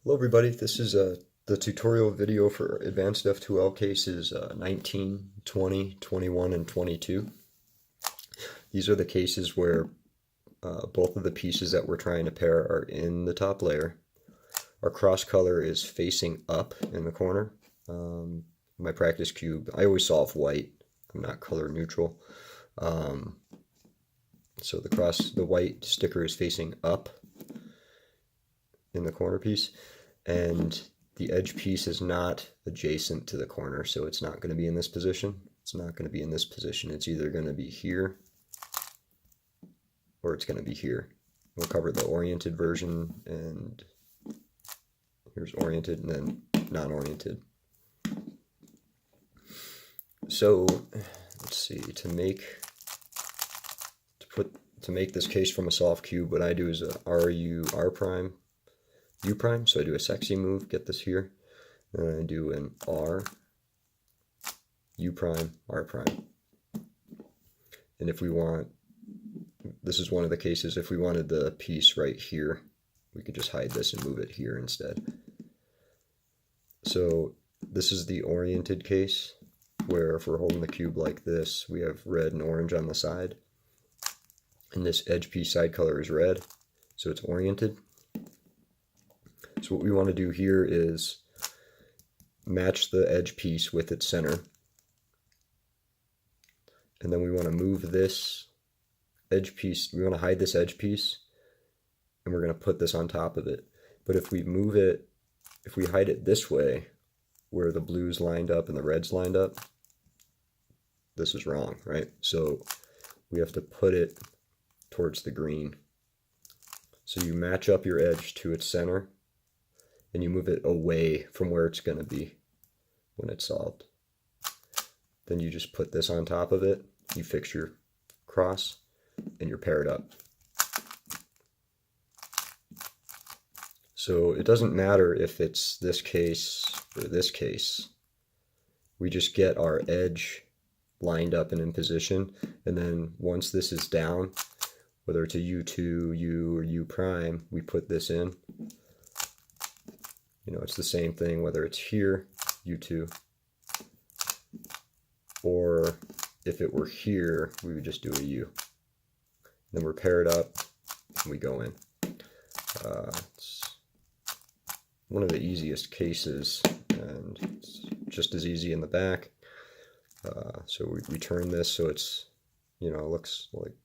Hello everybody, this is the tutorial video for advanced F2L cases 19, 20, 21, and 22. These are the cases where both of the pieces that we're trying to pair are in the top layer. Our cross color is facing up in the corner. My practice cube, I always solve white. I'm not color neutral. So the white sticker is facing up in the corner piece, and the edge piece is not adjacent to the corner, so it's not going to be in this position. It's not going to be in this position. It's either going to be here or it's going to be here. We'll cover the oriented version, and here's oriented and then non-oriented. So let's see, to make this case from a soft cube, what I do is a R prime, U prime. So I do a sexy move, get this here, and I do an R, U prime, R prime. And if we want, this is one of the cases, if we wanted the piece right here, we could just hide this and move it here instead. So this is the oriented case, where if we're holding the cube like this, we have red and orange on the side. And this edge piece side color is red, so it's oriented. So what we want to do here is match the edge piece with its center. And then we want to move this edge piece, we want to hide this edge piece, and we're going to put this on top of it. But if we move it, if we hide it this way, where the blues lined up and the reds lined up, this is wrong, right? So we have to put it towards the green. So you match up your edge to its center, and you move it away from where it's going to be when it's solved. Then you just put this on top of it, you fix your cross, and you're paired up. So it doesn't matter if it's this case or this case. We just get our edge lined up and in position, and then once this is down, whether it's a U2, U, or U prime, we put this in. You know, it's the same thing whether it's here, U2, or if it were here, we would just do a U. Then we're paired up, and we go in. It's one of the easiest cases, and it's just as easy in the back. So we turn this so it's, you know, looks like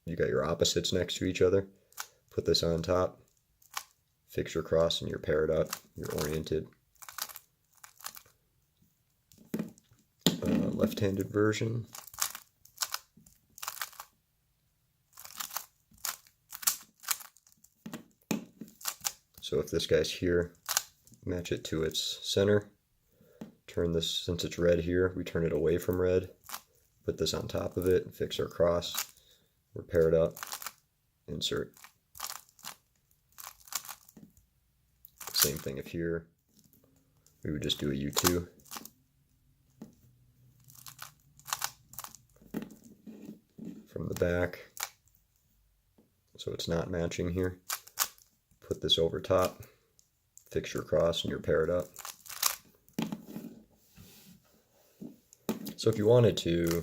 you got your opposites next to each other. Put this on top, fix your cross, and you're paired up, you're oriented. Left-handed version. So if this guy's here, match it to its center. Turn this, since it's red here, we turn it away from red. Put this on top of it, fix our cross. We're paired up, insert. Same thing if here, we would just do a U2. From the back, so it's not matching here. Put this over top, fix your cross, and you're paired up. So if you wanted to,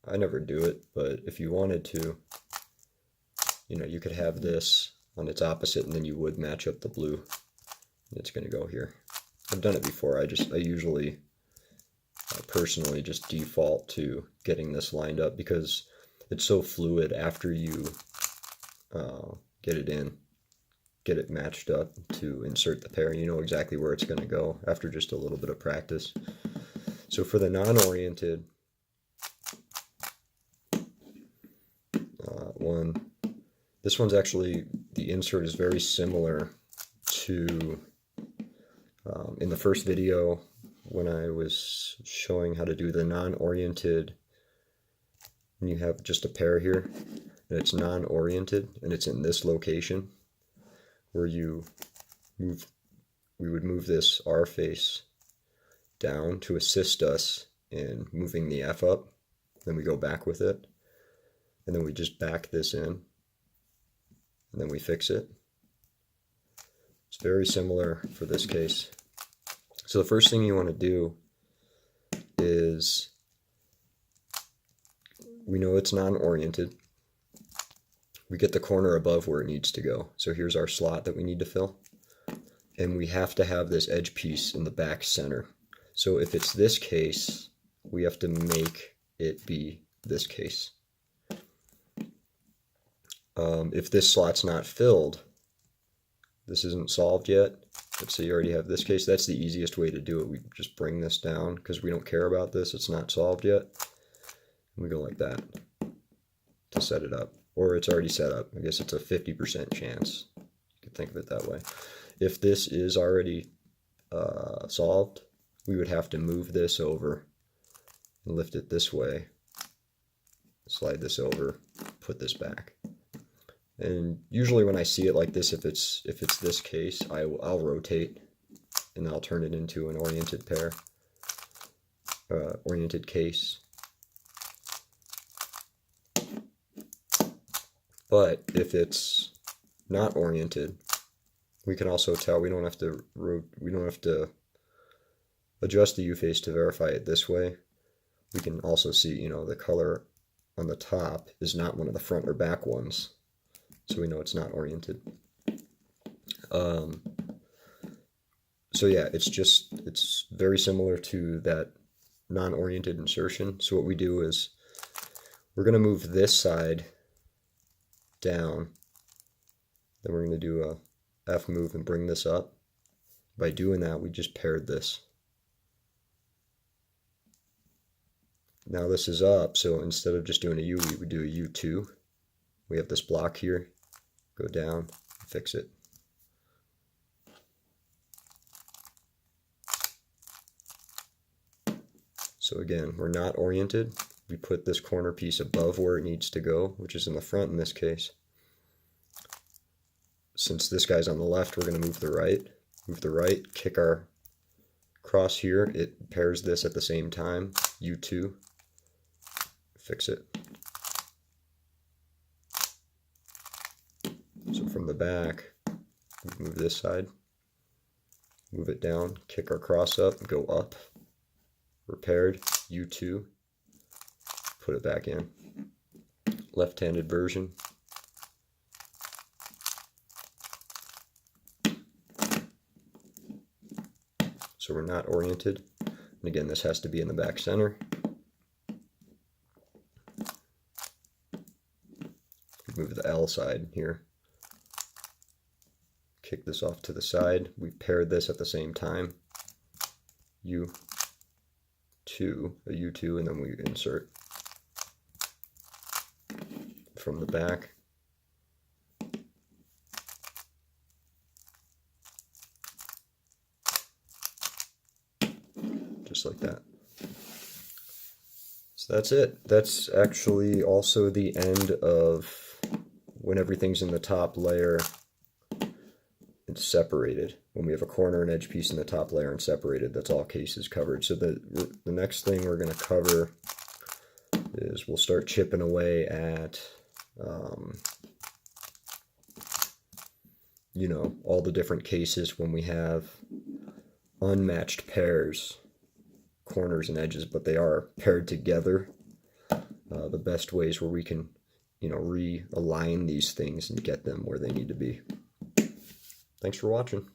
I never do it, but if you wanted to, you know, you could have this on its opposite, and then you would match up the blue, and it's going to go here. I've done it before. I usually personally just default to getting this lined up because it's so fluid after you get it in, get it matched up to insert the pair. You know exactly where it's going to go after just a little bit of practice. So for the non-oriented one, this one's actually, the insert is very similar to in the first video when I was showing how to do the non-oriented. And you have just a pair here, and it's non-oriented, and it's in this location where you move, we would move this R face down to assist us in moving the F up. Then we go back with it, and then we just back this in, and then we fix it. It's very similar for this case. So the first thing you want to do is, we know it's non-oriented. We get the corner above where it needs to go. So here's our slot that we need to fill. And we have to have this edge piece in the back center. So if it's this case, we have to make it be this case. If this slot's not filled, this isn't solved yet. Let's say you already have this case. That's the easiest way to do it. We just bring this down because we don't care about this. It's not solved yet. We go like that to set it up. Or it's already set up. I guess it's a 50% chance. You could think of it that way. If this is already solved, we would have to move this over and lift it this way, slide this over, put this back. And usually when I see it like this, if it's this case, I'll rotate and I'll turn it into an oriented pair, oriented case. But if it's not oriented, we can also tell we don't have to adjust the U face to verify it this way. We can also see, you know, the color on the top is not one of the front or back ones, so we know it's not oriented. So yeah, it's very similar to that non-oriented insertion. So what we do is we're going to move this side down, then we're going to do a F move and bring this up. By doing that, we just paired this. Now this is up, so instead of just doing a U, we would do a U2. We have this block here, go down, fix it. So again, we're not oriented. We put this corner piece above where it needs to go, which is in the front in this case. Since this guy's on the left, we're going to move the right. Move the right, kick our cross here. It pairs this at the same time, U2. Fix it. So from the back, we move this side, move it down, kick our cross up, go up, repaired, U2, put it back in. Left-handed version. So we're not oriented. And again, this has to be in the back center. Move the L side here. Kick this off to the side. We paired this at the same time. U2, a U2, and then we insert from the back. Just like that. So that's it. That's actually also the end of when everything's in the top layer. It's separated. When we have a corner and edge piece in the top layer and separated, that's all cases covered. So the next thing we're going to cover is we'll start chipping away at you know, all the different cases when we have unmatched pairs, corners and edges, but they are paired together. The best ways where we can, you know, realign these things and get them where they need to be. Thanks for watching.